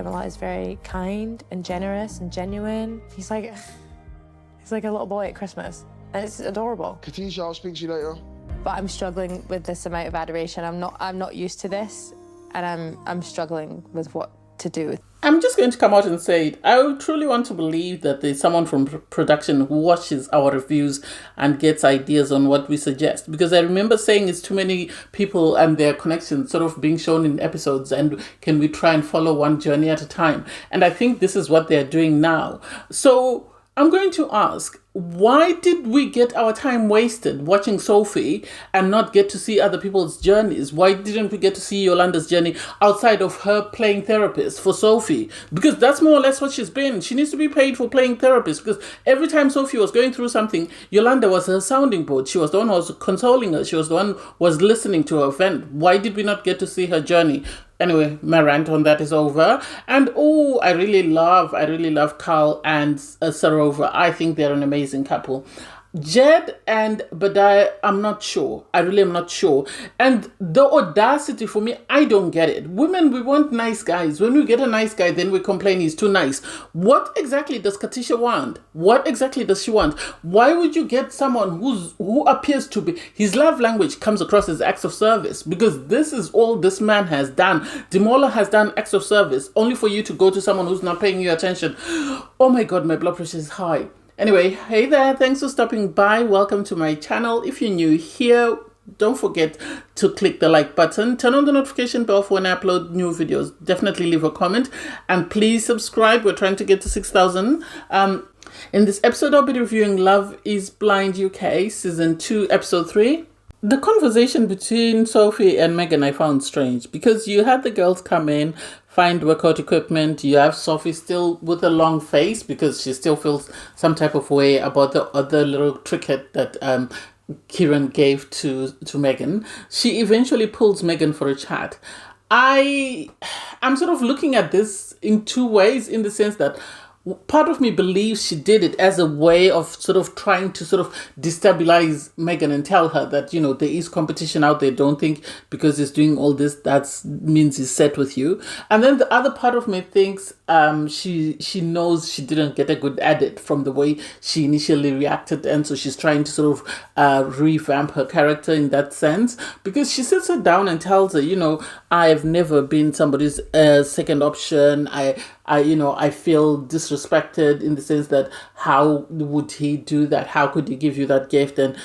Demola is very kind and generous and genuine. He's like a little boy at Christmas, and it's adorable. Katisha, I'll speak to you later. But I'm struggling with this amount of adoration. I'm not used to this, and I'm struggling with what to do with. I'm just going to come out and say it. I truly want to believe that there's someone from production who watches our reviews and gets ideas on what we suggest. Because I remember saying it's too many people and their connections sort of being shown in episodes, and can we try and follow one journey at a time? And I think this is what they're doing now. So I'm going to ask, why did we get our time wasted watching Sophie and not get to see other people's journeys? Why didn't we get to see Yolanda's journey outside of her playing therapist for Sophie? Because that's more or less what she's been. She needs to be paid for playing therapist, because every time Sophie was going through something, Yolanda was her sounding board. She was the one who was consoling her. She was the one who was listening to her vent. Why did we not get to see her journey? Anyway, my rant on that is over. And I really love Carl and Sarova. I think they're an amazing couple. Jed and Bradah, I'm not sure. I really am not sure. And the audacity for me, I don't get it. Women, we want nice guys. When we get a nice guy, then we complain he's too nice. What exactly does Katisha want? What exactly does she want? Why would you get someone who appears to be, his love language comes across as acts of service? Because this is all this man has done. Demola has done acts of service only for you to go to someone who's not paying you attention. Oh my God, my blood pressure is high. Anyway, hey there, thanks for stopping by. Welcome to my channel. If you're new here, don't forget to click the like button, turn on the notification bell for when I upload new videos. Definitely leave a comment, and please subscribe. We're trying to get to 6,000. In this episode, I'll be reviewing Love is Blind UK, Season 2, Episode 3. The conversation between Sophie and Megan I found strange, because you had the girls come in, find workout equipment. You have Sophie still with a long face because she still feels some type of way about the other little trinket that Kieran gave to Megan. She eventually pulls Megan for a chat. I'm sort of looking at this in two ways, in the sense that part of me believes she did it as a way of sort of trying to sort of destabilize Megan and tell her that, you know, there is competition out there. Don't think because he's doing all this, that means he's set with you. And then the other part of me thinks she knows she didn't get a good edit from the way she initially reacted. And so she's trying to sort of revamp her character in that sense, because she sits her down and tells her, you know, I've never been somebody's second option. I feel disrespected in the sense that how would he do that? How could he give you that gift? And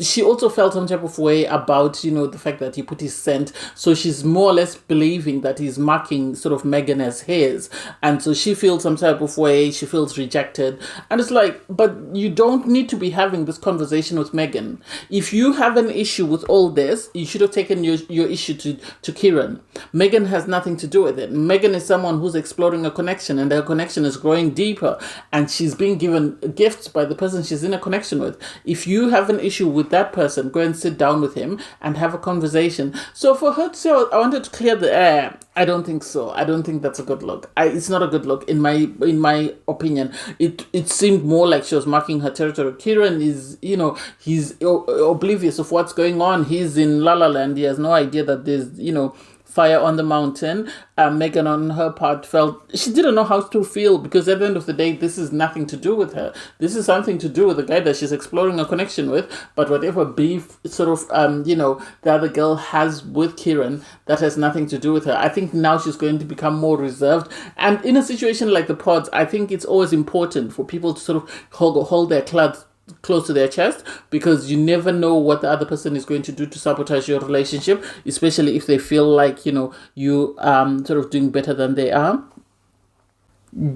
she also felt some type of way about, you know, the fact that he put his scent. So she's more or less believing that he's marking sort of Megan as his. And so she feels some type of way. She feels rejected. And it's like, but you don't need to be having this conversation with Megan. If you have an issue with all this, you should have taken your issue to Kieran. Megan has nothing to do with it. Megan is someone who's exploring a connection, and her connection is growing deeper, and she's being given gifts by the person she's in a connection with. If you have an issue with that person, go and sit down with him and have a conversation. So for her to say, I wanted to clear the air, I don't think so. I don't think that's a good look. It's not a good look in my opinion. It seemed more like she was marking her territory. Kieran is, you know, he's oblivious of what's going on. He's in La La Land. He has no idea that there's, you know, fire on the mountain. Megan, on her part, felt she didn't know how to feel, because at the end of the day, this is nothing to do with her. This is something to do with the guy that she's exploring a connection with. But whatever beef sort of, you know, the other girl has with Kieran, that has nothing to do with her. I think now she's going to become more reserved. And in a situation like the pods, I think it's always important for people to sort of hold their cards close to their chest, because you never know what the other person is going to do to sabotage your relationship, especially if they feel like, you know, you sort of doing better than they are.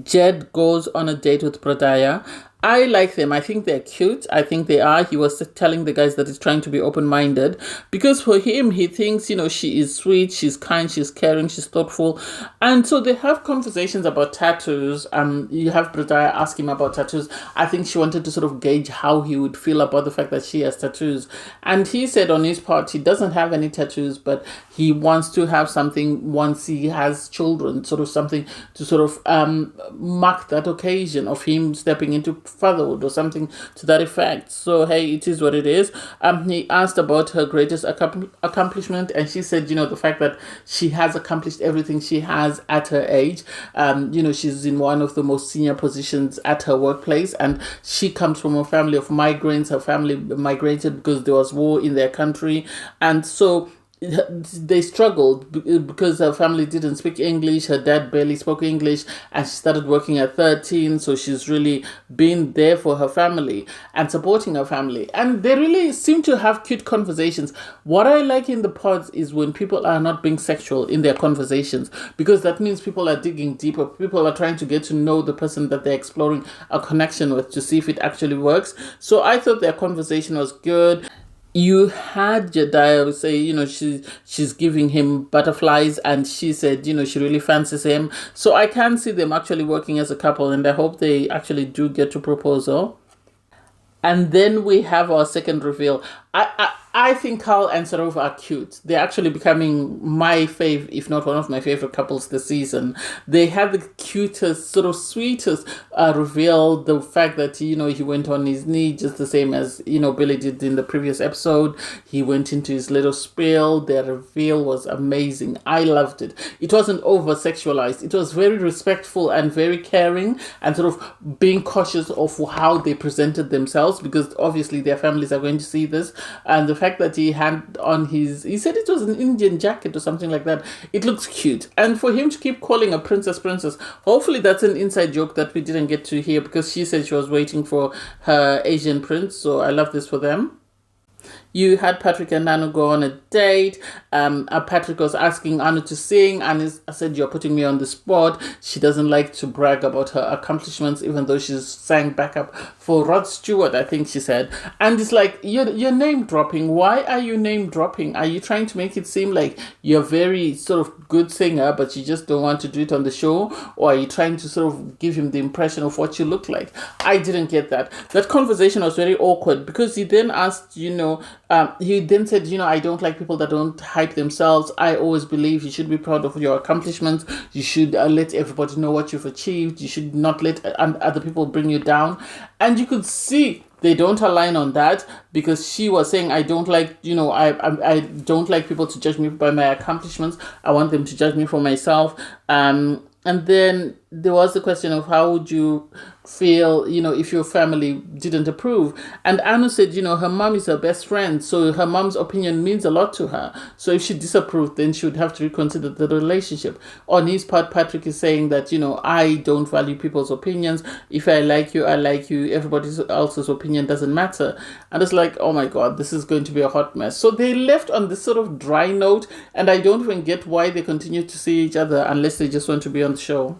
Jed goes on a date with Bradah. I like them. I think they're cute. I think they are. He was telling the guys that he's trying to be open-minded, because for him, he thinks, you know, she is sweet, she's kind, she's caring, she's thoughtful. And so they have conversations about tattoos. You have Bradah ask him about tattoos. I think she wanted to sort of gauge how he would feel about the fact that she has tattoos. And he said on his part, he doesn't have any tattoos, but he wants to have something once he has children, sort of something to sort of mark that occasion of him stepping into fatherhood or something to that effect. So hey, it is what it is. He asked about her greatest accomplishment, and she said, the fact that she has accomplished everything she has at her age. She's in one of the most senior positions at her workplace, and she comes from a family of migrants. Her family migrated because there was war in their country, and so they struggled because her family didn't speak English. Her dad barely spoke English, and she started working at 13. So she's really been there for her family and supporting her family. And they really seem to have cute conversations. What I like in the pods is when people are not being sexual in their conversations, because that means people are digging deeper. People are trying to get to know the person that they're exploring a connection with to see if it actually works. So I thought their conversation was good. You had Jediah say, she's giving him butterflies, and she said, she really fancies him. So I can see them actually working as a couple, and I hope they actually do get to proposal. And then we have our second reveal. I think Carl and Sarov are cute. They're actually becoming my fave, if not one of my favorite couples this season. They had the cutest, sort of sweetest reveal. The fact that, he went on his knee just the same as, Billy did in the previous episode. He went into his little spiel. Their reveal was amazing. I loved it. It wasn't over-sexualized. It was very respectful and very caring, and sort of being cautious of how they presented themselves, because obviously their families are going to see this. And the fact that he had on he said it was an Indian jacket or something like that. It looks cute. And for him to keep calling a princess, hopefully that's an inside joke that we didn't get to hear, because she said she was waiting for her Asian prince. So I love this for them. You had Patrick and Aanu go on a date. Patrick was asking Aanu to sing, and I said, "You're putting me on the spot." She doesn't like to brag about her accomplishments, even though she's sang backup for Rod Stewart, I think she said. And it's like, you're name dropping. Why are you name dropping? Are you trying to make it seem like you're very sort of good singer, but you just don't want to do it on the show? Or are you trying to sort of give him the impression of what you look like? I didn't get that. That conversation was very awkward, because he then asked, he then said, I don't like people that don't hype themselves. I always believe you should be proud of your accomplishments. You should let everybody know what you've achieved. You should not let other people bring you down. And you could see they don't align on that, because she was saying, I don't like, I don't like people to judge me by my accomplishments. I want them to judge me for myself. And then there was the question of how would you feel, if your family didn't approve. And Aanu said, her mom is her best friend, so her mom's opinion means a lot to her. So if she disapproved, then she would have to reconsider the relationship. On his part, Patrick is saying that, I don't value people's opinions. If I like you, I like you. Everybody else's opinion doesn't matter. And it's like, oh my God, this is going to be a hot mess. So they left on this sort of dry note, and I don't even get why they continue to see each other unless they just want to be on the show.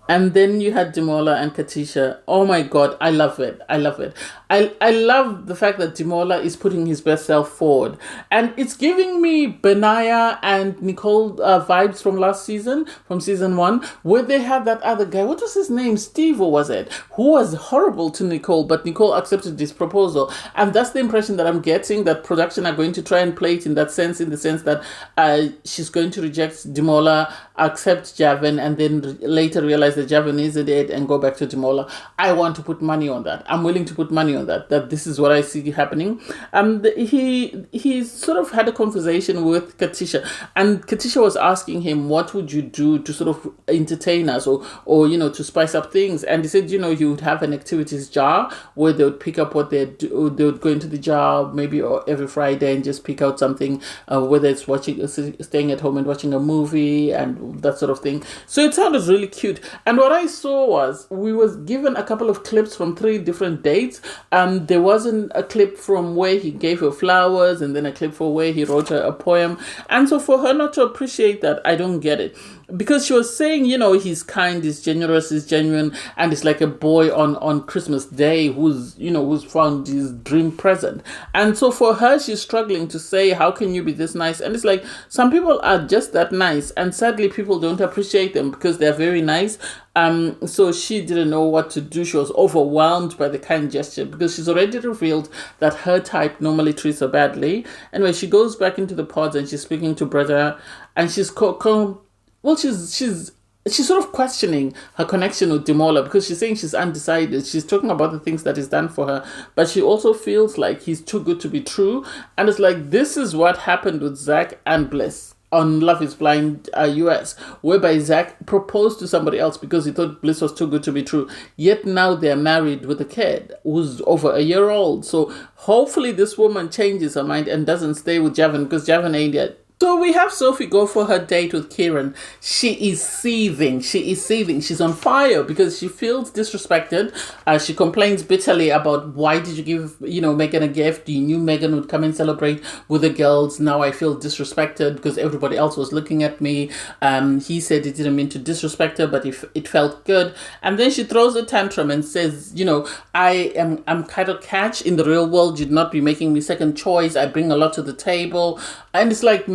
And then you had Demola and Katisha. Oh my God, I love it. I love it. I love the fact that Demola is putting his best self forward. And it's giving me Benaya and Nicole vibes from last season, from season 1, where they had that other guy. What was his name? Steve, or was it? Who was horrible to Nicole, but Nicole accepted this proposal. And that's the impression that I'm getting, that production are going to try and play it in that sense, in the sense that she's going to reject Demola, accept Javan, and then later realize that Javan isn't it and go back to Demola. I want to put money on that. I'm willing to put money on that this is what I see happening. He sort of had a conversation with Katisha, and Katisha was asking him, what would you do to sort of entertain us, or to spice up things? And he said, he would have an activities jar where they would pick up what they would go into the jar maybe every Friday and just pick out something, whether it's staying at home and watching a movie and that sort of thing. So it sounded really cute. And what I saw was, we was given a couple of clips from 3 different dates. There wasn't a clip from where he gave her flowers, and then a clip for where he wrote her a poem. And so for her not to appreciate that, I don't get it. Because she was saying, he's kind, he's generous, he's genuine, and it's like a boy on Christmas Day who's found his dream present. And so for her, she's struggling to say, how can you be this nice? And it's like, some people are just that nice, and sadly people don't appreciate them because they're very nice. So she didn't know what to do. She was overwhelmed by the kind gesture, because she's already revealed that her type normally treats her badly. Anyway, she goes back into the pods and she's speaking to Bradah, and she's she's sort of questioning her connection with Demola because she's saying she's undecided. She's talking about the things that he's done for her, but she also feels like he's too good to be true. And it's like, this is what happened with Zach and Bliss on Love is Blind US, whereby Zach proposed to somebody else because he thought Bliss was too good to be true. Yet now they're married with a kid who's over a year old. So hopefully this woman changes her mind and doesn't stay with Javan, because Javan ain't yet. So we have Sophie go for her date with Kieran. She is seething. She is seething. She's on fire because she feels disrespected. She complains bitterly about, why did you give, Megan a gift? You knew Megan would come and celebrate with the girls. Now I feel disrespected because everybody else was looking at me. He said he didn't mean to disrespect her, but it felt good. And then she throws a tantrum and says, I'm kind of catch in the real world. You'd not be making me second choice. I bring a lot to the table. And it's like,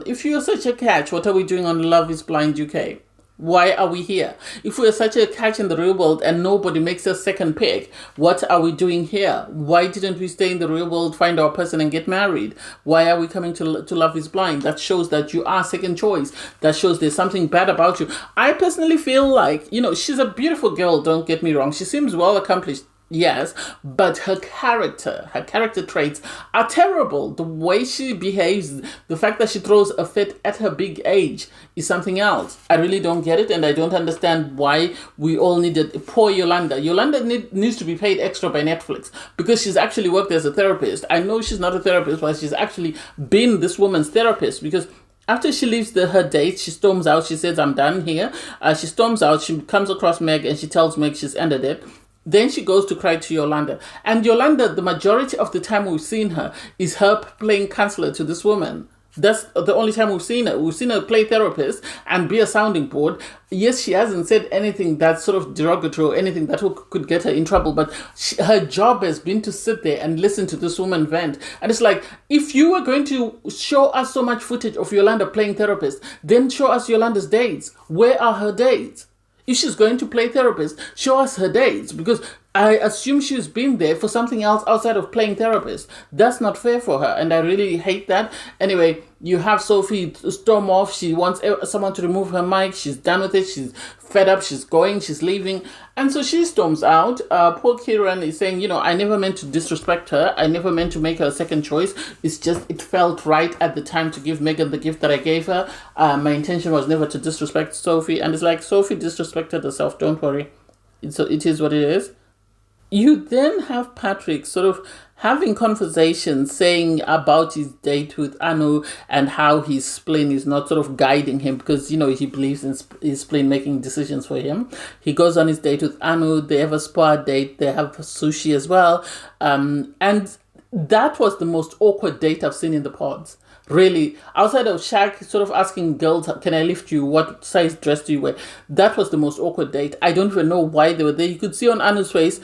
if you're such a catch, what are we doing on Love is Blind UK? Why are we here? If we're such a catch in the real world and nobody makes a second pick, what are we doing here? Why didn't we stay in the real world, find our person and get married? Why are we coming to Love is Blind? That shows that you are second choice. That shows there's something bad about you. I personally feel like, she's a beautiful girl, don't get me wrong. She seems well accomplished. Yes, but her character traits are terrible. The way she behaves, the fact that she throws a fit at her big age is something else. I really don't get it, and I don't understand why we all needed poor Yolanda. Yolanda needs to be paid extra by Netflix because she's actually worked as a therapist. I know she's not a therapist, but she's actually been this woman's therapist, because after she leaves her date, she storms out. She says, I'm done here. She storms out. She comes across Meg and she tells Meg she's ended it. Then she goes to cry to Yolanda. And Yolanda, the majority of the time we've seen her, is her playing counselor to this woman. That's the only time we've seen her. We've seen her play therapist and be a sounding board. Yes, she hasn't said anything that's sort of derogatory or anything that could get her in trouble, but her job has been to sit there and listen to this woman vent. And it's like, if you were going to show us so much footage of Yolanda playing therapist, then show us Yolanda's dates. Where are her dates? If she's going to play therapist, show us her dates, because I assume she's been there for something else outside of playing therapist. That's not fair for her, and I really hate that. Anyway, you have Sophie storm off. She wants someone to remove her mic. She's done with it. She's fed up. She's going. She's leaving. And so she storms out. Poor Kieran is saying, I never meant to disrespect her. I never meant to make her a second choice. It's just, it felt right at the time to give Megan the gift that I gave her. My intention was never to disrespect Sophie. And it's like, Sophie disrespected herself. Don't worry. It is what it is. You then have Patrick sort of having conversations, saying about his date with Aanu and how his spleen is not sort of guiding him because, he believes in his spleen making decisions for him. He goes on his date with Aanu. They have a spa date. They have sushi as well. And that was the most awkward date I've seen in the pods. Really, outside of Shaq sort of asking girls, can I lift you? What size dress do you wear? That was the most awkward date. I don't even know why they were there. You could see on Anu's face,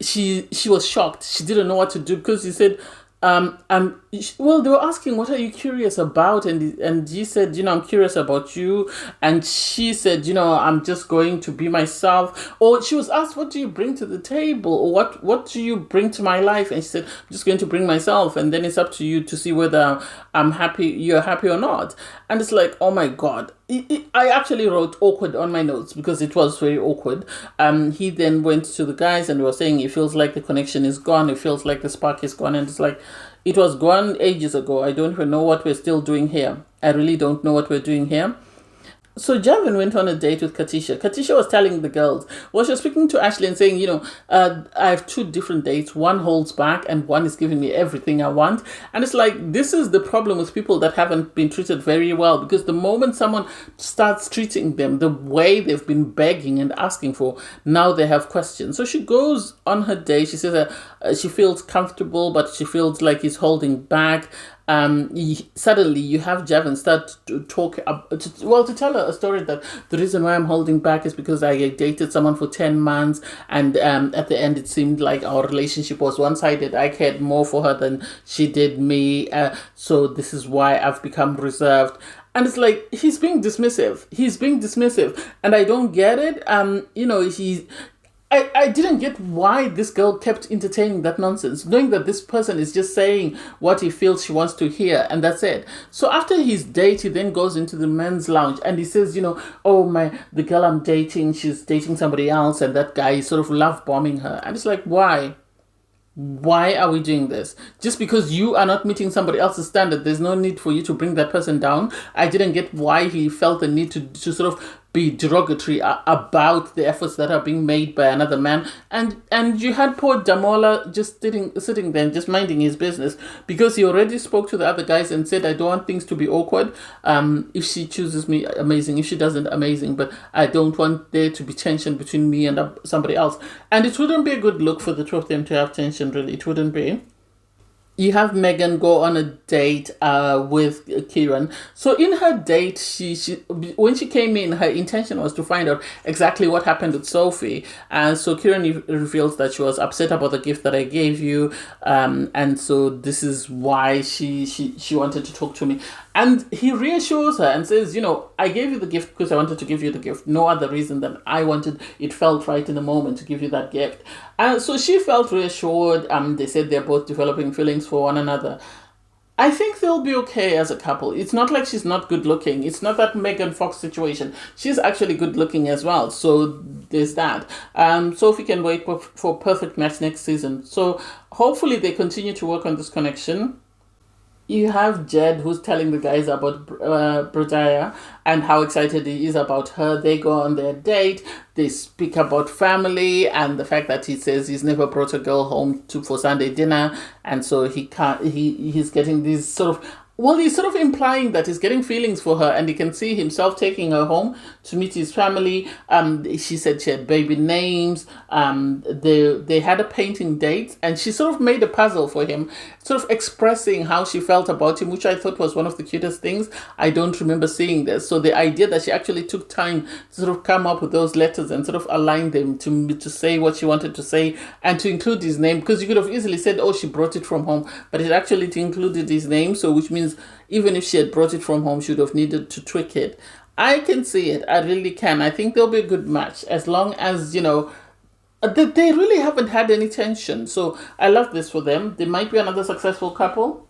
she was shocked. She didn't know what to do because he said, well, they were asking, what are you curious about? And he said, I'm curious about you. And she said, I'm just going to be myself. Or she was asked, what do you bring to the table? Or what do you bring to my life? And she said, I'm just going to bring myself. And then it's up to you to see whether I'm happy, you're happy or not. And it's like, oh my God. I actually wrote awkward on my notes because it was very awkward. He then went to the guys and was saying it feels like the connection is gone. It feels like the spark is gone. And it's like, it was gone ages ago. I don't even know what we're still doing here. I really don't know what we're doing here. So Javan went on a date with Katisha. Katisha was telling the girls, well, she was speaking to Ashley and saying, I have two different dates. One holds back and one is giving me everything I want. And it's like, this is the problem with people that haven't been treated very well, because the moment someone starts treating them the way they've been begging and asking for, now they have questions. So she goes on her date. She says she feels comfortable, but she feels like he's holding back. Suddenly you have Javan start to talk, to tell her a story that the reason why I'm holding back is because I dated someone for 10 months and at the end it seemed like our relationship was one-sided. I cared more for her than she did me. So this is why I've become reserved. And it's like, he's being dismissive. And I don't get it. I didn't get why this girl kept entertaining that nonsense, knowing that this person is just saying what he feels she wants to hear, and that's it. So after his date, he then goes into the men's lounge and he says, oh, the girl I'm dating, she's dating somebody else, and that guy is sort of love bombing her. And it's like, why? Why are we doing this? Just because you are not meeting somebody else's standard, there's no need for you to bring that person down. I didn't get why he felt the need to sort of be derogatory about the efforts that are being made by another man. And you had poor Demola just sitting there and just minding his business, because he already spoke to the other guys and said, I don't want things to be awkward. If she chooses me, amazing. If she doesn't, amazing. But I don't want there to be tension between me and somebody else. And it wouldn't be a good look for the two of them to have tension, really. It wouldn't be. You have Megan go on a date with Kieran. So in her date, she when she came in, her intention was to find out exactly what happened with Sophie. And so Kieran reveals that she was upset about the gift that I gave you, and so this is why she wanted to talk to me. And he reassures her and says, I gave you the gift because I wanted to give you the gift. No other reason than it felt right in the moment to give you that gift. And so she felt reassured. They said they're both developing feelings for one another. I think they'll be okay as a couple. It's not like she's not good looking. It's not that Megan Fox situation. She's actually good looking as well. So there's that. Sophie can wait for perfect match next season. So hopefully they continue to work on this connection. You have Jed, who's telling the guys about Bradah and how excited he is about her. They go on their date. They speak about family and the fact that he says he's never brought a girl home for Sunday dinner, and so he's getting these sort of. Well, he's sort of implying that he's getting feelings for her, and he can see himself taking her home to meet his family. She said she had baby names. They had a painting date, and she sort of made a puzzle for him, sort of expressing how she felt about him, which I thought was one of the cutest things. I don't remember seeing this. So the idea that she actually took time to sort of come up with those letters and sort of align them to say what she wanted to say and to include his name, because you could have easily said, oh, she brought it from home, but it actually included his name, so which means even if she had brought it from home, she would have needed to tweak it. I can see it. I really can. I think they'll be a good match as long as, they really haven't had any tension. So I love this for them. They might be another successful couple.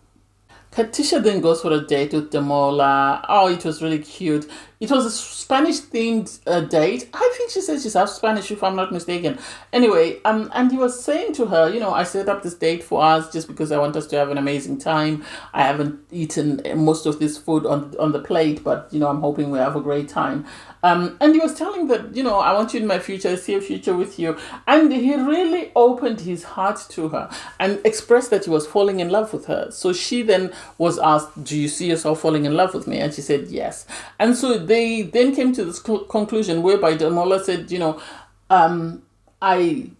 Katisha then goes for a date with Demola. Oh, it was really cute. It was a Spanish-themed date. I think she said she's half Spanish, if I'm not mistaken. Anyway, and he was saying to her, I set up this date for us just because I want us to have an amazing time. I haven't eaten most of this food on the plate, but, I'm hoping we have a great time. And he was telling that, I want you in my future, I see a future with you. And he really opened his heart to her and expressed that he was falling in love with her. So she then was asked, do you see yourself falling in love with me? And she said, yes. And so they then came to this conclusion whereby Demola said,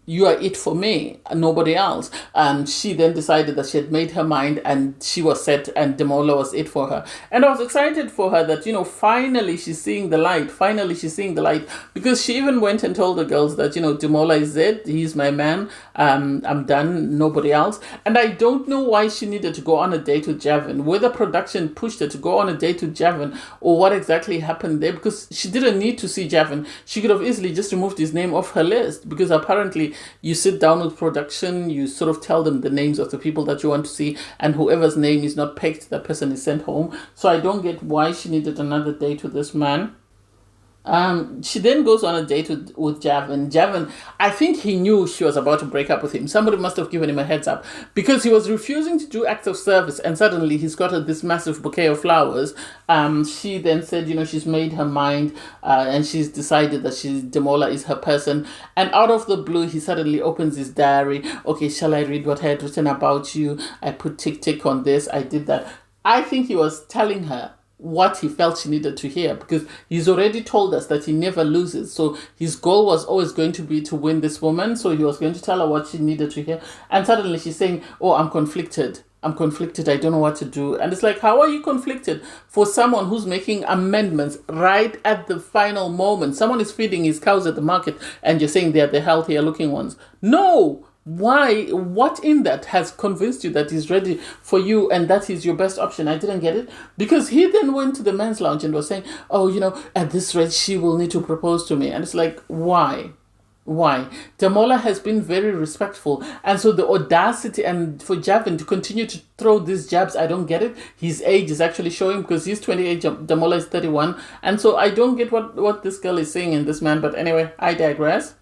you are it for me, nobody else. And she then decided that she had made her mind and she was set, and Demola was it for her. And I was excited for her that, finally she's seeing the light. Finally she's seeing the light, because she even went and told the girls that, Demola is it. He's my man. I'm done. Nobody else. And I don't know why she needed to go on a date with Javin, whether production pushed her to go on a date with Javin or what exactly happened there, because she didn't need to see Javin. She could have easily just removed his name off her list, because apparently you sit down with production, you sort of tell them the names of the people that you want to see, and whoever's name is not picked, that person is sent home. So I don't get why she needed another date with this man. She then goes on a date with Javin. Javin, I think he knew she was about to break up with him. Somebody must have given him a heads up, because he was refusing to do acts of service, and suddenly he's got this massive bouquet of flowers. She then said, she's made her mind, and she's decided that Demola is her person. And out of the blue, he suddenly opens his diary. Okay, shall I read what I had written about you? I put tick on this. I did that. I think he was telling her what he felt she needed to hear, because he's already told us that he never loses. So his goal was always going to be to win this woman. So he was going to tell her what she needed to hear. And suddenly she's saying, oh, I'm conflicted. I don't know what to do. And it's like, how are you conflicted for someone who's making amendments right at the final moment? Someone is feeding his cows at the market and you're saying they're the healthier looking ones. No! Why? What in that has convinced you that he's ready for you and that is your best option? I didn't get it. Because he then went to the men's lounge and was saying, oh, at this rate, she will need to propose to me. And it's like, why? Why? Demola has been very respectful. And so the audacity and for Javin to continue to throw these jabs, I don't get it. His age is actually showing because he's 28, Demola is 31. And so I don't get what this girl is saying in this man. But anyway, I digress.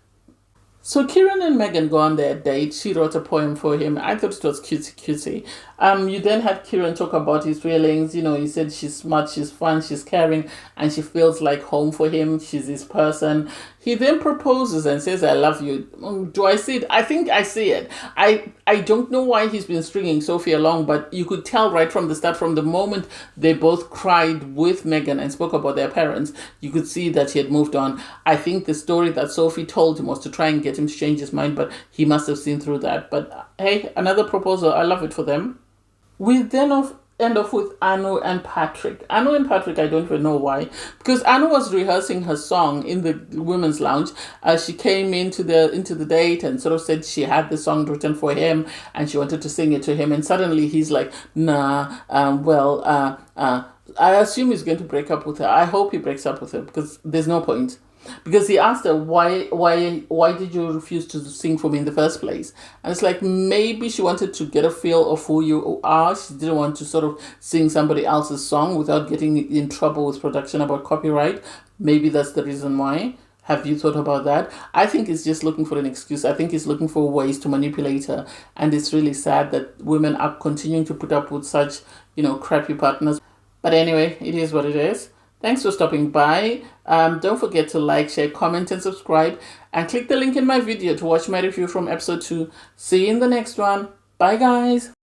So Kieran and Megan go on their date. She wrote a poem for him. I thought it was cutesy. You then had Kieran talk about his feelings. You know, he said she's smart, she's fun, she's caring, and she feels like home for him. She's his person. He then proposes and says, I love you. Do I see it? I think I see it. I don't know why he's been stringing Sophie along, but you could tell right from the start, from the moment they both cried with Megan and spoke about their parents, you could see that he had moved on. I think the story that Sophie told him was to try and get him to change his mind, but he must have seen through that. But hey, another proposal. I love it for them. We then end off with Aanu and Patrick. Aanu and Patrick, I don't even know why. Because Aanu was rehearsing her song in the women's lounge. She came into the date and sort of said she had the song written for him and she wanted to sing it to him. And suddenly he's like, nah, I assume he's going to break up with her. I hope he breaks up with her because there's no point. Because he asked her, why did you refuse to sing for me in the first place? And it's like, maybe she wanted to get a feel of who you are. She didn't want to sort of sing somebody else's song without getting in trouble with production about copyright. Maybe that's the reason why. Have you thought about that? I think he's just looking for an excuse. I think he's looking for ways to manipulate her. And it's really sad that women are continuing to put up with such, crappy partners. But anyway, it is what it is. Thanks for stopping by. Don't forget to like, share, comment, and subscribe. And click the link in my video to watch my review from episode 2. See you in the next one. Bye, guys.